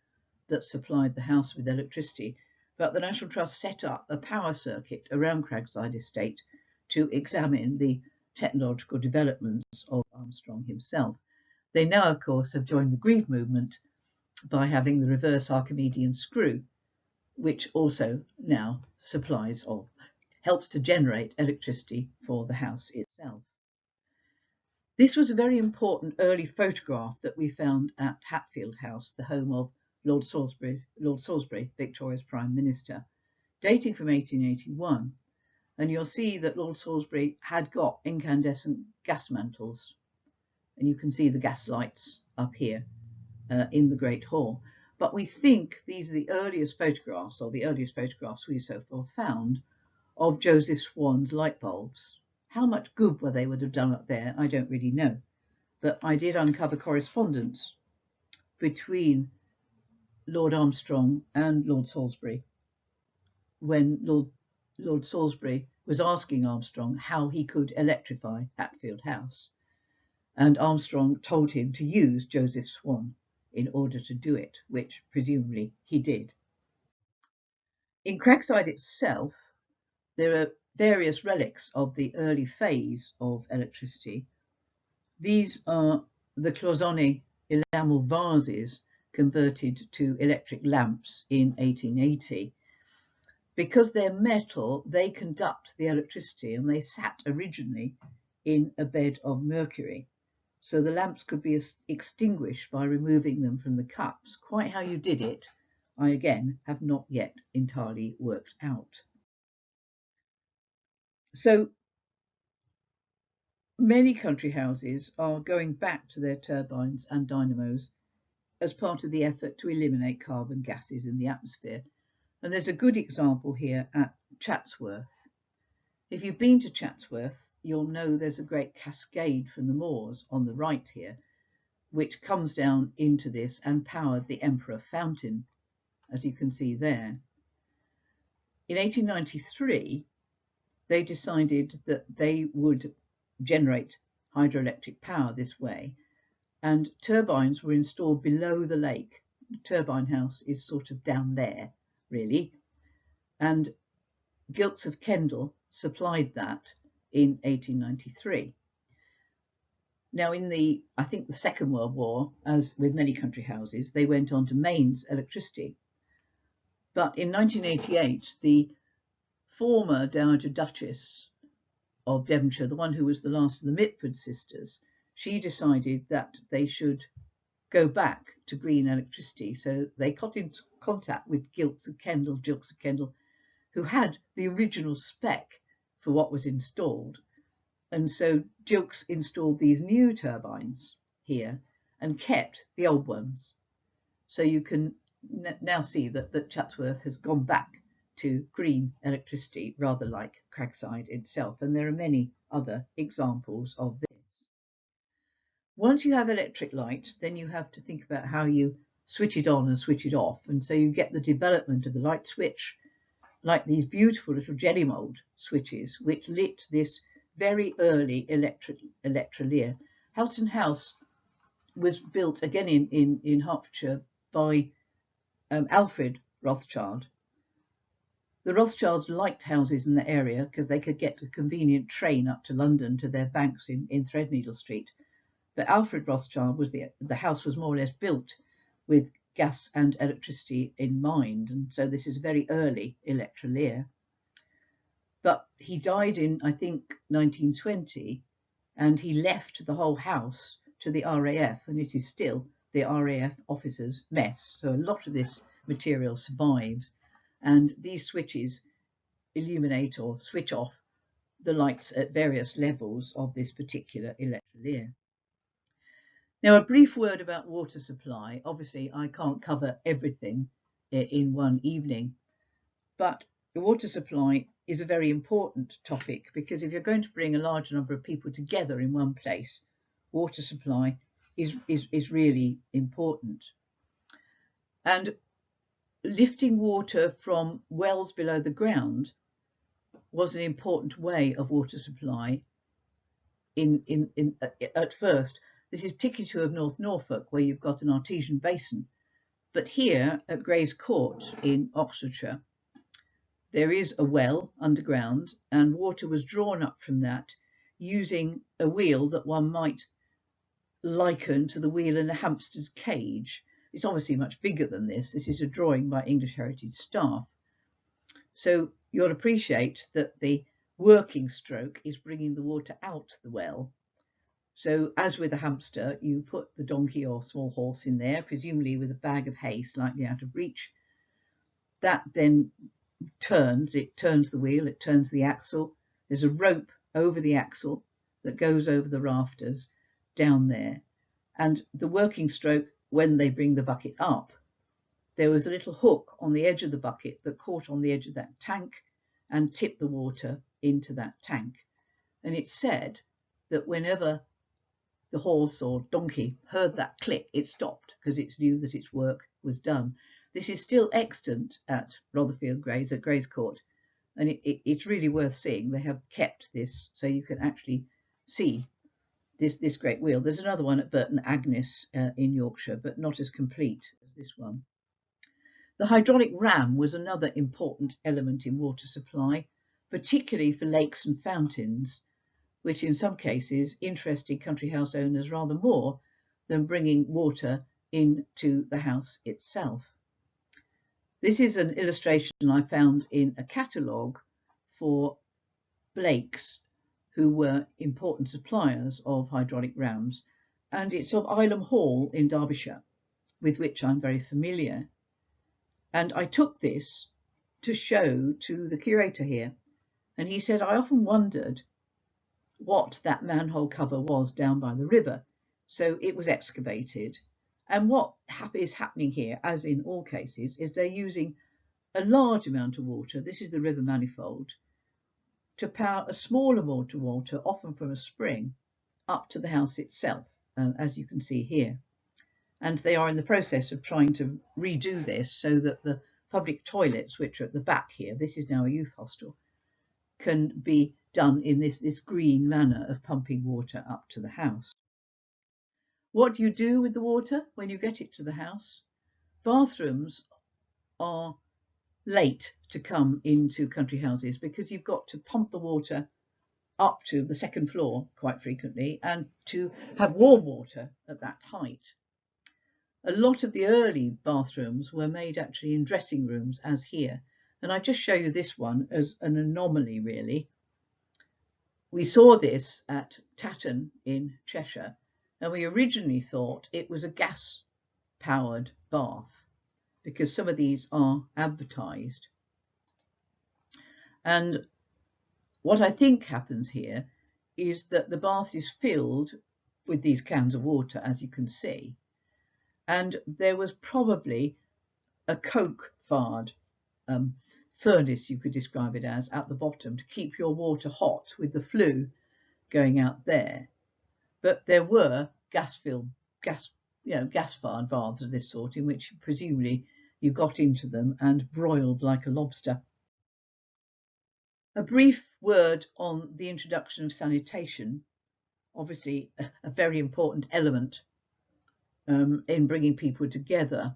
that supplied the house with electricity, but the National Trust set up a power circuit around Cragside Estate to examine the technological developments of Armstrong himself. They now, of course, have joined the Grieve movement by having the reverse Archimedean screw, which also now supplies or helps to generate electricity for the house itself. This was a very important early photograph that we found at Hatfield House, the home of Lord Salisbury, Victoria's Prime Minister, dating from 1881. And you'll see that Lord Salisbury had got incandescent gas mantles, and you can see the gas lights up here in the Great Hall. But we think these are the earliest photographs, or the earliest photographs we so far found, of Joseph Swan's light bulbs. How much good they would have done up there, I don't really know. But I did uncover correspondence between Lord Armstrong and Lord Salisbury when Lord Salisbury was asking Armstrong how he could electrify Hatfield House. And Armstrong told him to use Joseph Swan in order to do it, which presumably he did. In Cragside itself, there are various relics of the early phase of electricity. These are the cloisonné enamel vases converted to electric lamps in 1880. Because they're metal, they conduct the electricity, and they sat originally in a bed of mercury. So the lamps could be extinguished by removing them from the cups. Quite how you did it, I again have not yet entirely worked out. So many country houses are going back to their turbines and dynamos as part of the effort to eliminate carbon gases in the atmosphere. And there's a good example here at Chatsworth. If you've been to Chatsworth, you'll know there's a great cascade from the moors on the right here, which comes down into this and powered the Emperor Fountain, as you can see there. In 1893, they decided that they would generate hydroelectric power this way, and turbines were installed below the lake. The turbine house is sort of down there, really, and Gilts of Kendal supplied that in 1893. Now, in I think the Second World War, as with many country houses, they went on to mains electricity. But in 1988, the former Dowager Duchess of Devonshire, the one who was the last of the Mitford sisters, she decided that they should go back to green electricity. So they got into contact with Gilts of Kendal, who had the original spec for what was installed. And so Gilts installed these new turbines here and kept the old ones. So you can now see that Chatsworth has gone back to green electricity, rather like Cragside itself. And there are many other examples of this. Once you have electric light, then you have to think about how you switch it on and switch it off. And so you get the development of the light switch, like these beautiful little jelly mould switches, which lit this very early electrolier. Halton House was built again in Hertfordshire by Alfred Rothschild. The Rothschilds liked houses in the area because they could get a convenient train up to London to their banks in Threadneedle Street. But Alfred Rothschild the house was more or less built with gas and electricity in mind, and so this is a very early electrolier. But he died in, I think, 1920, and he left the whole house to the RAF, and it is still the RAF officers' mess. So a lot of this material survives, and these switches illuminate or switch off the lights at various levels of this particular electrolier. Now, a brief word about water supply. Obviously, I can't cover everything in one evening, but the water supply is a very important topic, because if you're going to bring a large number of people together in one place, water supply is really important. And lifting water from wells below the ground was an important way of water supply at first. This is particularly true of North Norfolk, where you've got an artesian basin. But here at Gray's Court in Oxfordshire, there is a well underground, and water was drawn up from that using a wheel that one might liken to the wheel in a hamster's cage. It's obviously much bigger than this. This is a drawing by English Heritage staff. So you'll appreciate that the working stroke is bringing the water out the well. So as with a hamster, you put the donkey or small horse in there, presumably with a bag of hay slightly out of reach. That then turns the wheel, it turns the axle. There's a rope over the axle that goes over the rafters down there. And the working stroke, when they bring the bucket up, there was a little hook on the edge of the bucket that caught on the edge of that tank and tipped the water into that tank. And it's said that whenever the horse or donkey heard that click, it stopped because it knew that its work was done. This is still extant at Rotherfield Grays, at Grays Court, and it's really worth seeing. They have kept this so you can actually see this great wheel. There's another one at Burton Agnes in Yorkshire, but not as complete as this one. The hydraulic ram was another important element in water supply, particularly for lakes and fountains, which in some cases interested country house owners rather more than bringing water into the house itself. This is an illustration I found in a catalogue for Blakes, who were important suppliers of hydraulic rams, and it's of Ilham Hall in Derbyshire, with which I'm very familiar. And I took this to show to the curator here, and he said, I often wondered what that manhole cover was down by the river. So it was excavated. And what is happening here, as in all cases, is they're using a large amount of water, this is the river manifold, to power a small amount of water, often from a spring, up to the house itself, as you can see here. And they are in the process of trying to redo this so that the public toilets, which are at the back here, this is now a youth hostel, can be done in this green manner of pumping water up to the house. What do you do with the water when you get it to the house? Bathrooms are late to come into country houses because you've got to pump the water up to the second floor quite frequently and to have warm water at that height. A lot of the early bathrooms were made actually in dressing rooms, as here, and I just show you this one as an anomaly really. We saw this at Tatton in Cheshire, and we originally thought it was a gas-powered bath because some of these are advertised. And what I think happens here is that the bath is filled with these cans of water, as you can see, and there was probably a coke-fired furnace, you could describe it as, at the bottom to keep your water hot with the flue going out there. But there were gas-fired baths of this sort in which presumably you got into them and broiled like a lobster. A brief word on the introduction of sanitation, obviously a very important element in bringing people together.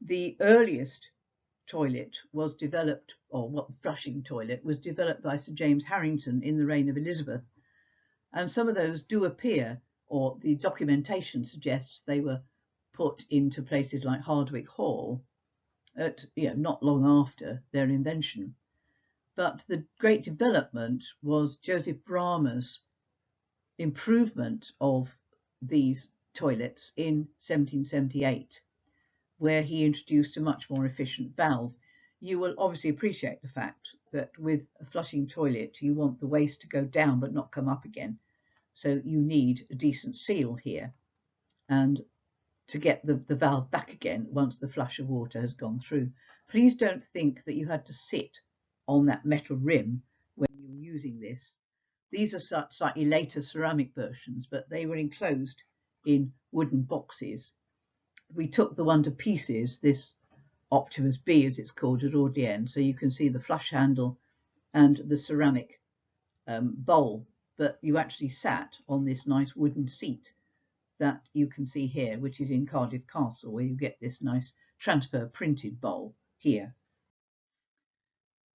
The earliest toilet was developed, flushing toilet was developed by Sir James Harrington in the reign of Elizabeth, and some of those do appear, or the documentation suggests they were put into places like Hardwick Hall at not long after their invention. But the great development was Joseph Bramah's improvement of these toilets in 1778, where he introduced a much more efficient valve. You will obviously appreciate the fact that with a flushing toilet, you want the waste to go down but not come up again. So you need a decent seal here, and to get the valve back again once the flush of water has gone through. Please don't think that you had to sit on that metal rim when you were using this. These are slightly later ceramic versions, but they were enclosed in wooden boxes. We took the one to pieces, this Optimus B as it's called at Edwardian, so you can see the flush handle and the ceramic bowl, but you actually sat on this nice wooden seat that you can see here, which is in Cardiff Castle, where you get this nice transfer printed bowl here.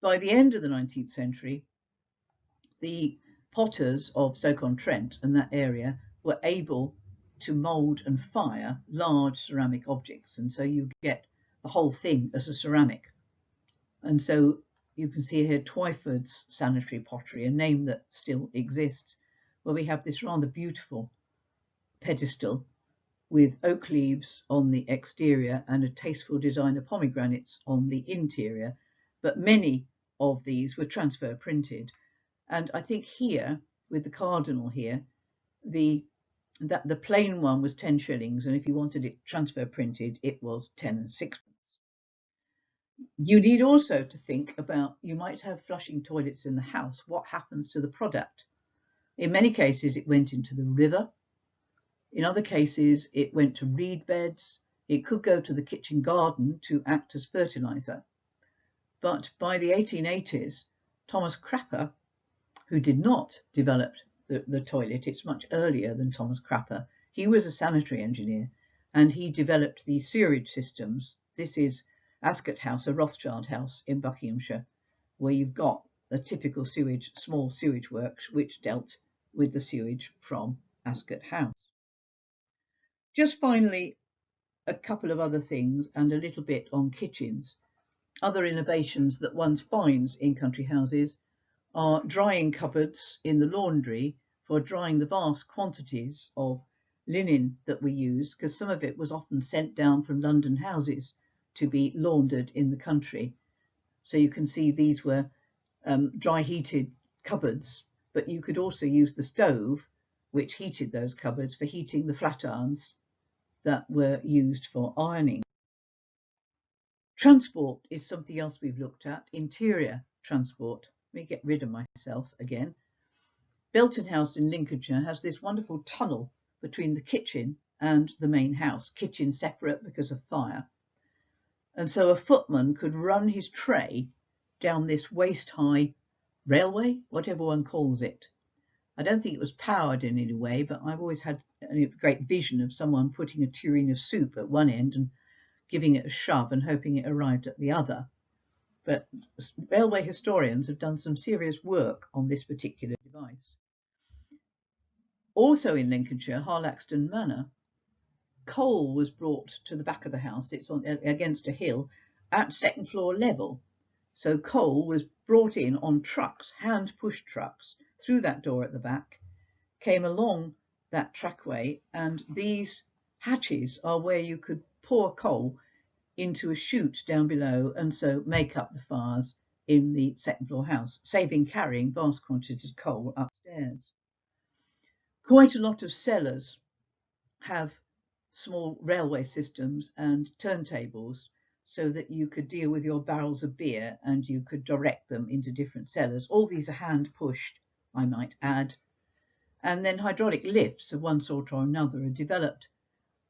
By the end of the 19th century, the potters of Stoke-on-Trent and that area were able to mould and fire large ceramic objects, and so you get the whole thing as a ceramic. And so you can see here Twyford's sanitary pottery, a name that still exists, where we have this rather beautiful pedestal with oak leaves on the exterior and a tasteful design of pomegranates on the interior, but many of these were transfer printed. And I think here, with the cardinal here, the plain one was 10 shillings, and if you wanted it transfer printed, it was 10 and 6. You need also to think about, you might have flushing toilets in the house. What happens to the product In many cases, it went into the river. In other cases, it went to reed beds. It could go to the kitchen garden to act as fertilizer. But by the 1880s, Thomas Crapper, who did not develop the toilet, it's much earlier than Thomas Crapper, he was a sanitary engineer, and he developed the sewerage systems. This is Ascot House, a Rothschild house in Buckinghamshire, where you've got a typical sewage, small sewage works, which dealt with the sewage from Ascot House. Just finally, a couple of other things and a little bit on kitchens. Other innovations that one finds in country houses are drying cupboards in the laundry for drying the vast quantities of linen that we use, because some of it was often sent down from London houses to be laundered in the country. So you can see these were dry heated cupboards, but you could also use the stove, which heated those cupboards, for heating the flat irons that were used for ironing. Transport is something else we've looked at, interior transport. Let me get rid of myself again. Belton House in Lincolnshire has this wonderful tunnel between the kitchen and the main house, kitchen separate because of fire. And so a footman could run his tray down this waist-high railway, whatever one calls it. I don't think it was powered in any way, but I've always had a great vision of someone putting a tureen of soup at one end and giving it a shove and hoping it arrived at the other. But railway historians have done some serious work on this particular device. Also in Lincolnshire, Harlaxton Manor, coal was brought to the back of the house. It's on against a hill at second floor level. So coal was brought in on trucks, hand push trucks, through that door at the back, came along that trackway, and these hatches are where you could pour coal into a chute down below and so make up the fires in the second floor house, saving carrying vast quantities of coal upstairs. Quite a lot of cellars have small railway systems and turntables so that you could deal with your barrels of beer and you could direct them into different cellars. All these are hand pushed, I might add. And then hydraulic lifts of one sort or another are developed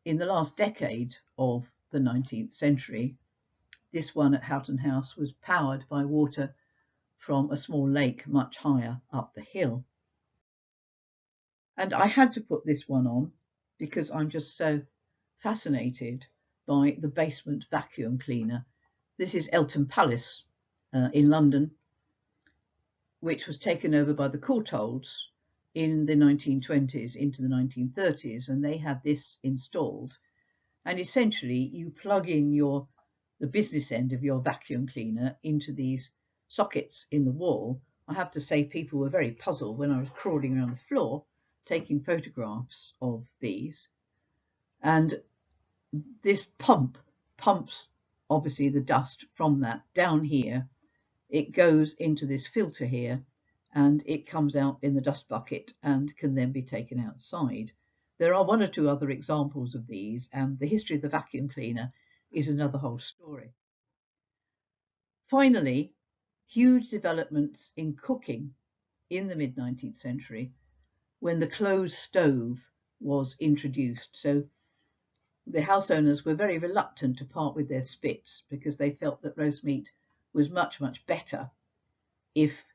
in the last decade of the 19th century. This one at Houghton House was powered by water from a small lake much higher up the hill. And I had to put this one on because I'm just so fascinated by the basement vacuum cleaner. This is Eltham Palace in London, which was taken over by the Courtaulds in the 1920s into the 1930s, and they had this installed. And essentially you plug in the business end of your vacuum cleaner into these sockets in the wall. I have to say people were very puzzled when I was crawling around the floor taking photographs of these. And this pump pumps obviously the dust from that down here. It goes into this filter here and it comes out in the dust bucket and can then be taken outside. There are one or two other examples of these, and the history of the vacuum cleaner is another whole story. Finally, huge developments in cooking in the mid-19th century when the closed stove was introduced. So the house owners were very reluctant to part with their spits because they felt that roast meat was much, much better if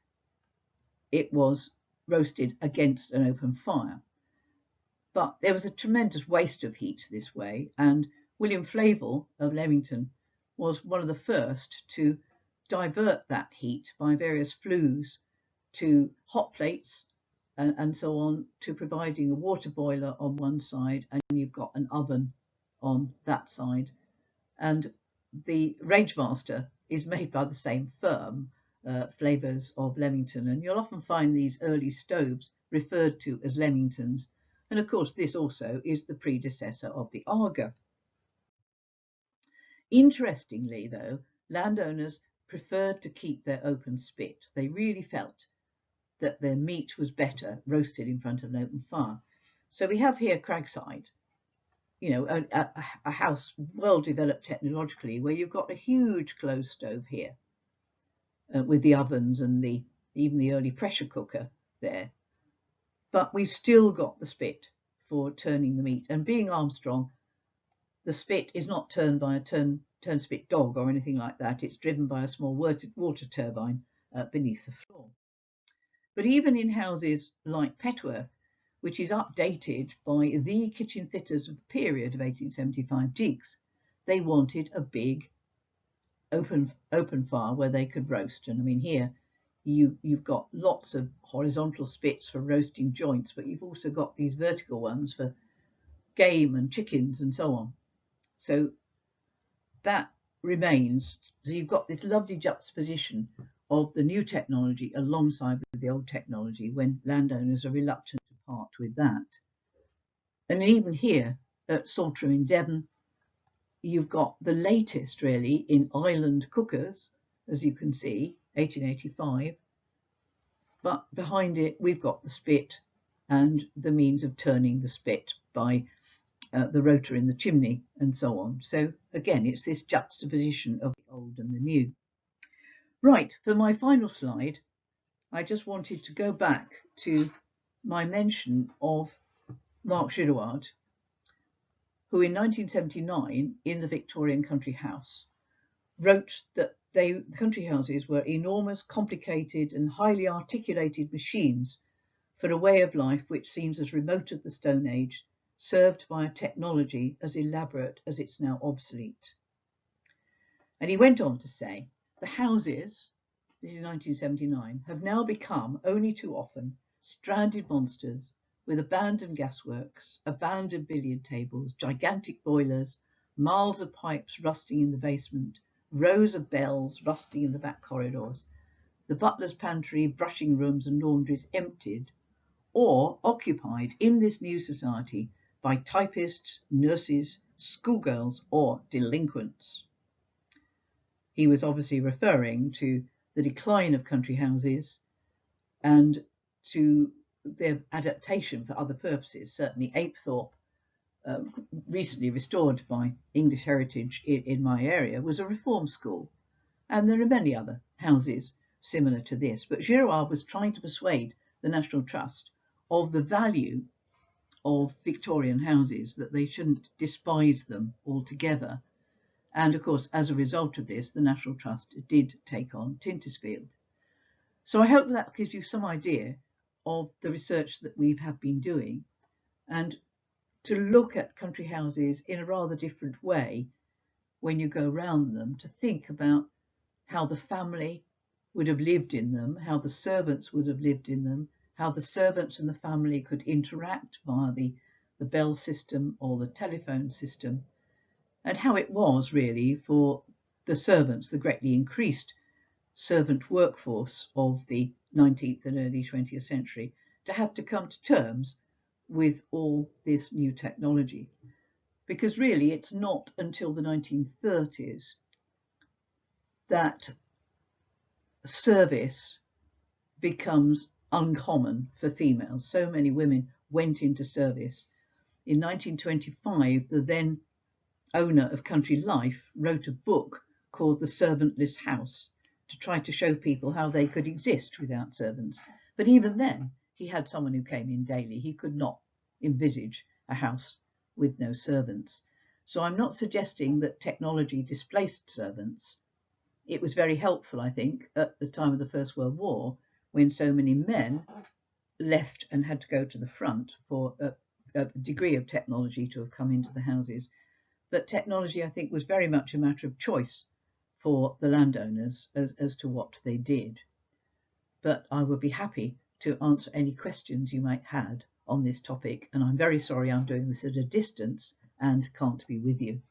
it was roasted against an open fire. But there was a tremendous waste of heat this way, and William Flavel of Leamington was one of the first to divert that heat by various flues to hot plates and so on, to providing a water boiler on one side and you've got an oven on that side. And the Rangemaster is made by the same firm, Flavers of Leamington, and you'll often find these early stoves referred to as Leamingtons. And of course this also is the predecessor of the Arga. Interestingly though, landowners preferred to keep their open spit. They really felt that their meat was better roasted in front of an open fire. So we have here Cragside, you know, a house well developed technologically, where you've got a huge closed stove here with the ovens and even the early pressure cooker there. but we've still got the spit for turning the meat. And being Armstrong, the spit is not turned by a turn spit dog or anything like that. It's driven by a small water turbine beneath the floor. But even in houses like Petworth, which is updated by the kitchen fitters of the period of 1875 jigs, they wanted a big open fire where they could roast. And I mean, here you've got lots of horizontal spits for roasting joints, but you've also got these vertical ones for game and chickens and so on. So that remains. So you've got this lovely juxtaposition of the new technology alongside with the old technology when landowners are reluctant to part with that. And even here at Saltram in Devon, you've got the latest really in island cookers, as you can see, 1885. But behind it, we've got the spit and the means of turning the spit by the rotor in the chimney and so on. So again, it's this juxtaposition of the old and the new. Right, for my final slide, I just wanted to go back to my mention of Mark Girouard, who in 1979 in the Victorian country house wrote that the country houses were enormous, complicated and highly articulated machines for a way of life which seems as remote as the Stone Age, served by a technology as elaborate as it's now obsolete. And he went on to say, the houses, this is 1979, have now become only too often stranded monsters with abandoned gasworks, abandoned billiard tables, gigantic boilers, miles of pipes rusting in the basement, rows of bells rusting in the back corridors, the butler's pantry, brushing rooms and laundries emptied or occupied in this new society by typists, nurses, schoolgirls or delinquents. He was obviously referring to the decline of country houses and to their adaptation for other purposes. Certainly Apethorpe, recently restored by English Heritage in my area, was a reform school. And there are many other houses similar to this. But Girouard was trying to persuade the National Trust of the value of Victorian houses, that they shouldn't despise them altogether. And of course, as a result of this, the National Trust did take on Tintersfield. So I hope that gives you some idea of the research that we have been doing, and to look at country houses in a rather different way when you go round them, to think about how the family would have lived in them, how the servants would have lived in them, how the servants and the family could interact via the bell system or the telephone system, and how it was really for the servants, the greatly increased servant workforce of the 19th and early 20th century, to have to come to terms with all this new technology. Because really it's not until the 1930s that service becomes uncommon for females. So many women went into service. In 1925, the then owner of Country Life wrote a book called The Servantless House to try to show people how they could exist without servants. But even then, he had someone who came in daily. He could not envisage a house with no servants. So I'm not suggesting that technology displaced servants. It was very helpful, I think, at the time of the First World War, when so many men left and had to go to the front for a degree of technology to have come into the houses. But technology, I think, was very much a matter of choice for the landowners as to what they did. But I would be happy to answer any questions you might have on this topic. And I'm very sorry I'm doing this at a distance and can't be with you.